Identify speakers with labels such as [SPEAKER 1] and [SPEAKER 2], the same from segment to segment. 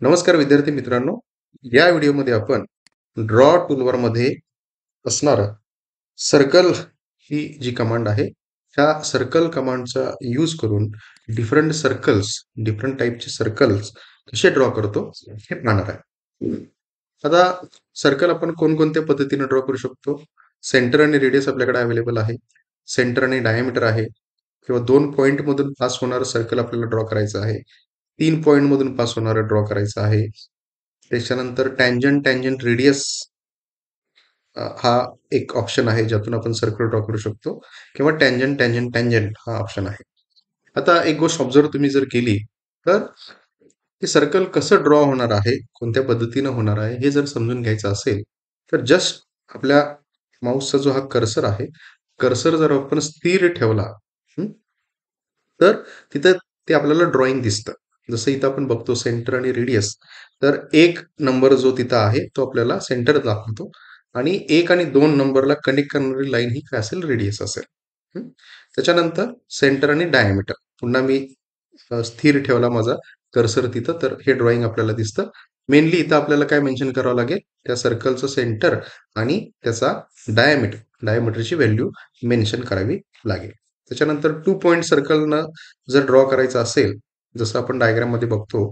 [SPEAKER 1] नमस्कार विद्यार्थी मित्रांनो, या व्हिडिओमध्ये आपण ड्रॉ टूलवरमध्ये असणारं सर्कल ही जी कमांड आहे, त्या सर्कल कमांडचा यूज करून डिफरंट टाईपचे सर्कल्स कसे ड्रॉ करतो हे पाहणार आहे. आता सर्कल आपण कोणकोणत्या पद्धतीने ड्रॉ करू शकतो? सेंटर आणि रेडियस आपल्याकडे अवेलेबल आहे. सेंटर आणि डायमीटर आहे किंवा 2 पॉइंटमधून पास होणारं सर्कल आपल्याला ड्रॉ करायचं आहे. 3 पॉइंटमधून पास होणारं ड्रॉ करायचं आहे. त्याच्यानंतर टँजंट रेडियस हा एक ऑप्शन आहे ज्यातून आपण सर्कल ड्रॉ करू शकतो किंवा टँजंट हा ऑप्शन आहे. आता एक गोष्ट ऑब्झर्व तुम्ही जर केली तर हे सर्कल कसं ड्रॉ होणार आहे, कोणत्या पद्धतीनं होणार आहे हे जर समजून घ्यायचं असेल तर जस्ट आपल्या माऊसचा जो हा कर्सर आहे, कर्सर जर आपण स्थिर ठेवला हं, तर तिथं ते आपल्याला ड्रॉइंग दिसतं. जसं इथं आपण बघतो सेंटर आणि रेडियस. तर एक नंबर जो तिथं आहे तो आपल्याला सेंटर दाखवतो आणि 1 आणि 2 नंबरला कनेक्ट करणारी लाईन ही काय असेल? रेडियस असेल. हं. त्याच्यानंतर सेंटर आणि डायमीटर. पुन्हा मी स्थिर ठेवला माझा कर्सर तिथं तर हे ड्रॉइंग आपल्याला दिसतं. मेनली इथं आपल्याला काय मेन्शन करावं लागेल? त्या सर्कलचं सेंटर आणि त्याचा डायमीटरची व्हॅल्यू मेन्शन करावी लागेल. त्याच्यानंतर 2 पॉइंट सर्कलनं जर ड्रॉ करायचं असेल, जसं आपण डायग्राममध्ये बघतो,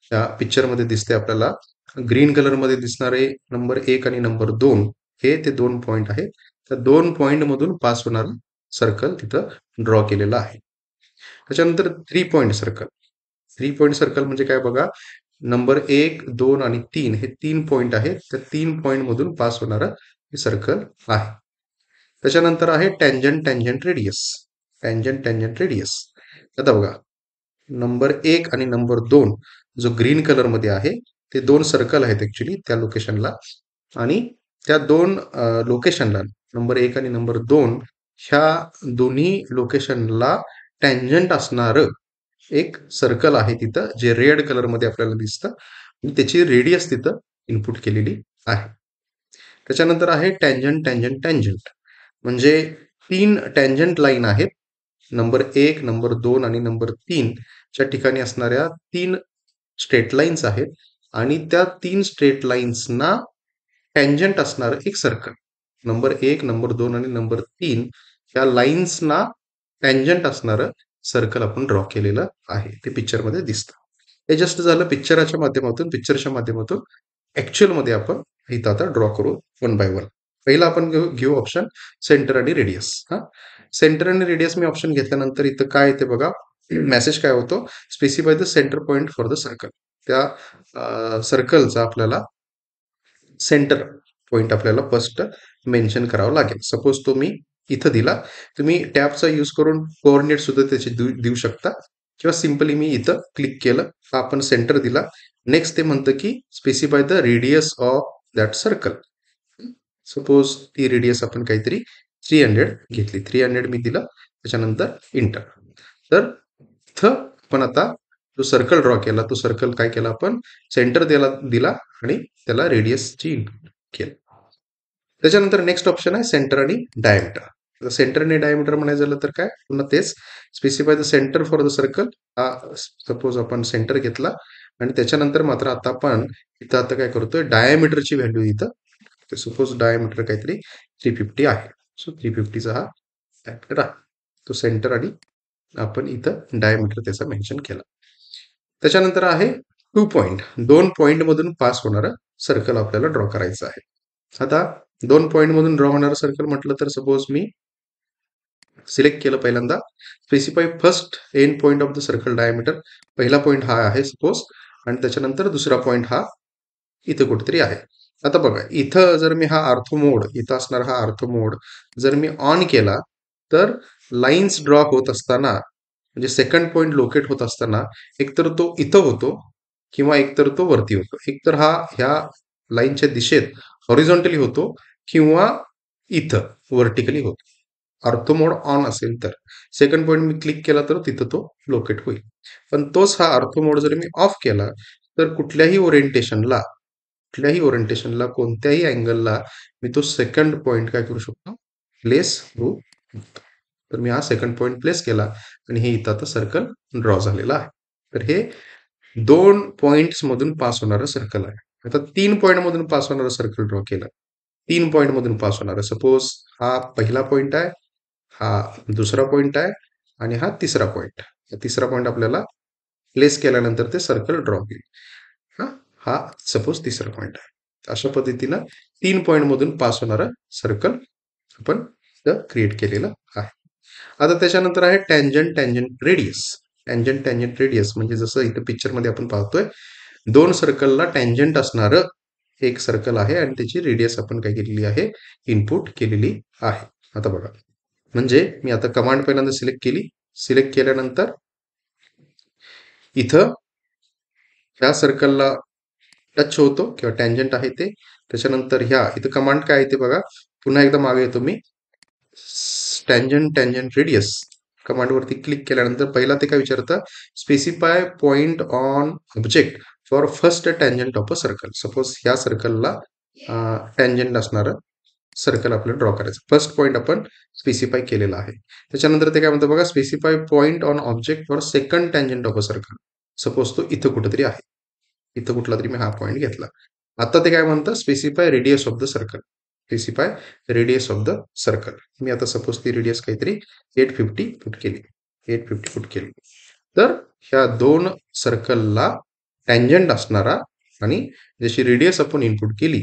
[SPEAKER 1] त्या पिक्चरमध्ये दिसते आपल्याला ग्रीन कलरमध्ये दिसणारे नंबर 1 आणि नंबर 2 हे ते 2 पॉइंट आहेत. त्या 2 पॉइंटमधून पास होणारं सर्कल तिथं ड्रॉ केलेलं आहे. त्याच्यानंतर 3 पॉइंट सर्कल. 3 पॉइंट सर्कल म्हणजे काय बघा, नंबर 1, 2 आणि 3 हे 3 पॉइंट आहेत. त्या 3 पॉइंटमधून पास होणारं हे सर्कल आहे. त्याच्यानंतर आहे टँजंट रेडियस. Tangent radius. आता बघा, नंबर 1 आणि नंबर 2 जो ग्रीन कलरमध्ये आहे, ते 2 सर्कल आहेत ॲक्चुअली त्या लोकेशनला आणि त्या 2 लोकेशनला नंबर 1 आणि नंबर 2 ह्या दोन्ही लोकेशनला टँजंट असणारं एक सर्कल आहे तिथं, जे रेड कलरमध्ये आपल्याला दिसतं आणि त्याची रेडियस तिथं इनपुट केलेली आहे. त्याच्यानंतर आहे टँजंट म्हणजे 3 टँजंट लाईन आहेत. नंबर 1, नंबर 2 आणि नंबर 3 च्या ठिकाणी असणाऱ्या 3 स्ट्रेट लाईन्स आहेत आणि त्या 3 स्ट्रेट लाईन्सना टँजंट असणारं एक सर्कल. नंबर 1, नंबर 2 आणि नंबर 3 ह्या लाईन्सना टँजंट असणारं सर्कल आपण ड्रॉ केलेलं आहे. ते पिक्चरमध्ये दिसतं. हे जस्ट झालं पिक्चरच्या माध्यमातून ॲक्चुअलमध्ये आपण इथं आता ड्रॉ करू वन बाय वन. पहिला आपण घेऊ ऑप्शन सेंटर आणि रेडियस. सेंटर आणि रेडियस मी ऑप्शन घेतल्यानंतर इथं काय येते बघा, मेसेज काय होतो? Specify the centre point for the circle. त्या सर्कलचा आपल्याला सेंटर पॉइंट आपल्याला फर्स्ट मेन्शन करावं लागेल. सपोज तो मी इथं दिला. तुम्ही टॅबचा यूज करून कोऑर्डिनेट सुद्धा त्याचे देऊ शकता किंवा सिंपली मी इथं क्लिक केलं, हा आपण सेंटर दिला. नेक्स्ट ते म्हणतं की specify the radius of that circle. Suppose ती रेडियस आपण काहीतरी 300 घेतली. 300 मी दिलं, त्याच्यानंतर इंटर. तर इथं आपण आता जो सर्कल ड्रॉ केला, तो सर्कल काय केला आपण? सेंटर दिला आणि त्याला रेडियसची केलं. त्याच्यानंतर नेक्स्ट ऑप्शन आहे सेंटर आणि डायमीटर. सेंटर आणि डायमीटर म्हणायचं झालं तर काय? पुन्हा तेच specify the centre for the circle. हा सपोज आपण सेंटर घेतला आणि त्याच्यानंतर मात्र आता आपण इथं आता काय करतोय? डायमीटरची व्हॅल्यू इथं सपोज डायमीटर काहीतरी 350 आहे. सो 350चा हा डायमीटर आहे. तो सेंटर आणि आपण इथं डायमीटर त्याचा मेन्शन केला. त्याच्यानंतर आहे 2 पॉइंट. 2 पॉइंट मधून पास होणारं सर्कल आपल्याला ड्रॉ करायचं आहे. आता 2 पॉइंट मधून ड्रॉ होणारं सर्कल म्हटलं तर सपोज मी सिलेक्ट केलं पहिल्यांदा. Specify first end point of the circle diameter. पहिला पॉइंट हा आहे सपोज आणि त्याच्यानंतर दुसरा पॉइंट हा इथं कुठेतरी आहे. आता बघा, इथं जर मी हा आर्थो मोड, इथं असणारा हा आर्थो मोड जर मी ऑन केला तर लाईन्स ड्रॉ होत असताना म्हणजे सेकंड पॉइंट लोकेट होत असताना एकतर तो इथं होतो किंवा एकतर तो वरती होतो. एकतर हा ह्या लाईनच्या दिशेत हॉरिझॉन्टली होतो किंवा इथं व्हर्टिकली होतो. ऑर्थो मोड ऑन असेल तर. सेकंड पॉइंट मी क्लिक केला तर तिथं तो लोकेट होईल. पण तोच हा ऑर्थो मोड जर मी ऑफ केला तर कुठल्याही ओरिएंटेशनला कोणत्याही अँगलला मी तो सेकंड पॉइंट काय करू शकतो? प्लेस करू शकतो. तर मी हा सेकंड पॉइंट प्लेस केला आणि हे इथं आता सर्कल ड्रॉ झालेला आहे. तर हे 2 पॉइंट्स मधून पास होणारं सर्कल आहे. आता 3 पॉइंट मधून पास होणारं सर्कल ड्रॉ केलं. 3 पॉइंट मधून पास होणारं. सपोज हा पहिला पॉइंट आहे, हा दुसरा पॉइंट आहे आणि हा तिसरा पॉइंट. तिसरा पॉइंट आपल्याला प्लेस केल्यानंतर ते सर्कल ड्रॉ होईल. हा हा सपोज तिसरा पॉइंट आहे. अशा पद्धतीनं 3 पॉइंट मधून पास होणारं सर्कल आपण क्रिएट केलेलं आहे. आता त्याच्यानंतर आहे tangent tangent radius. Tangent tangent radius म्हणजे जसं इथं पिक्चरमध्ये आपण पाहतोय, 2 सर्कलला टँजंट असणारं एक सर्कल आहे आणि त्याची रेडियस आपण काय केलेली आहे, इनपुट केलेली आहे. आता बघा, म्हणजे मी आता कमांड पहिल्यांदा सिलेक्ट केली. सिलेक्ट केल्यानंतर इथं ह्या सर्कलला टच होतो किंवा टँजंट आहे ते. त्याच्यानंतर ह्या इथं कमांड काय आहे ते बघा. पुन्हा एकदा मागे येतो मी. टँजंट टँजंट रेडियस कमांडवरती क्लिक केल्यानंतर पहिला ते काय विचारतं, specify point on object for first tangent of a circle. Suppose ह्या सर्कलला टँजंट असणारं सर्कल आपल्याला ड्रॉ करायचं. फर्स्ट पॉइंट आपण स्पेसिफाय केलेला आहे. त्याच्यानंतर ते काय म्हणतं बघा, specify point on object for second tangent of a circle. Suppose तो इथं कुठेतरी आहे. इथं कुठला तरी मी हा पॉइंट घेतला. आता ते काय म्हणतं, specify radius of the circle. Specify radius of the circle. मी आता सपोज ती रेडियस काहीतरी 850 फूट केली. 850 फूट केली. तर ह्या 2 सर्कलला टँजंट असणारा आणि ज्याची रेडियस आपण इनपुट केली,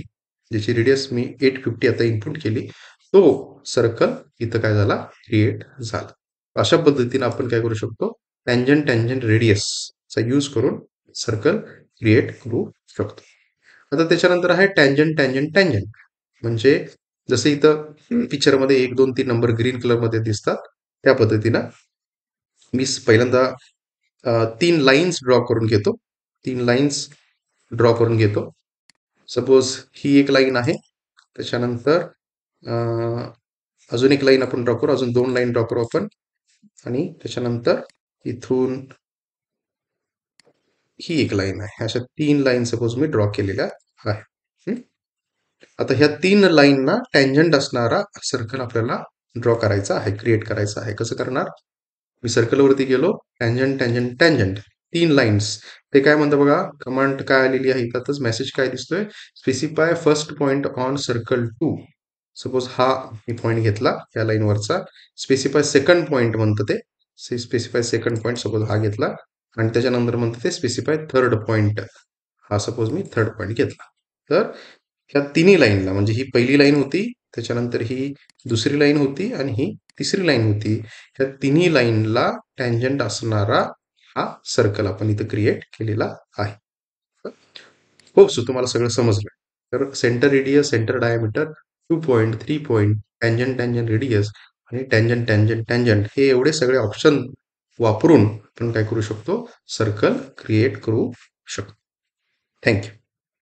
[SPEAKER 1] ज्याची रेडियस मी 850 आता इनपुट केली, तो सर्कल इथं काय झाला, क्रिएट झाला. अशा पद्धतीने आपण काय करू शकतो, टँजंट टँजंट रेडियसचा यूज करून सर्कल क्रिएट करू शकतो. आता त्याच्यानंतर आहे टँजंट टँजंट टँजंट. म्हणजे जसं इथं पिक्चरमध्ये 1, 2, 3 नंबर ग्रीन कलरमध्ये दिसतात, त्या पद्धतीनं मी पहिल्यांदा 3 लाईन्स ड्रॉ करून घेतो. 3 लाईन्स ड्रॉ करून घेतो. सपोज ही एक लाईन आहे. त्याच्यानंतर अ, अजून एक लाईन आपण ड्रॉ करू. अजून 2 लाईन ड्रॉ करू आपण आणि त्याच्यानंतर इथून ही एक लाईन आहे. अशा 3 लाईन सपोज मी ड्रॉ केलेल्या आहे. हं. आता ह्या 3 लाईनना टँजंट असणारा सर्कल आपल्याला ड्रॉ करायचा आहे, क्रिएट करायचा आहे. कसं करणार? मी सर्कलवरती गेलो. Tangent tangent tangent 3 lines. ते काय म्हणतं बघा, कमांड काय आलेली आहे इथंच मेसेज काय दिसतोय, specify first point on circle 2. Suppose हा मी पॉइंट घेतला या लाईनवरचा. स्पेसिफाय सेकंड पॉइंट म्हणतं ते. स्पेसिफाय सेकंड पॉइंट सपोज हा घेतला आणि त्याच्यानंतर म्हणतं ते स्पेसिफाय थर्ड पॉइंट. हा सपोज मी थर्ड पॉइंट घेतला. तर ह्या तिन्ही लाईनला, म्हणजे ही पहिली लाईन होती, त्याच्यानंतर ही दुसरी लाईन होती आणि ही तिसरी लाईन होती. ह्या तिन्ही लाईनला टँजंट असणारा हा सर्कल आपण इथं क्रिएट केलेला आहे. होप सो तुम्हाला सगळं समजलं. तर centre radius, centre diameter, 2 point, 3 point, tangent tangent radius आणि टँजंट टँजंट टँजंट हे एवढे सगळे ऑप्शन वापरून आपण काय करू शकतो, सर्कल क्रिएट करू शकतो. Thank you.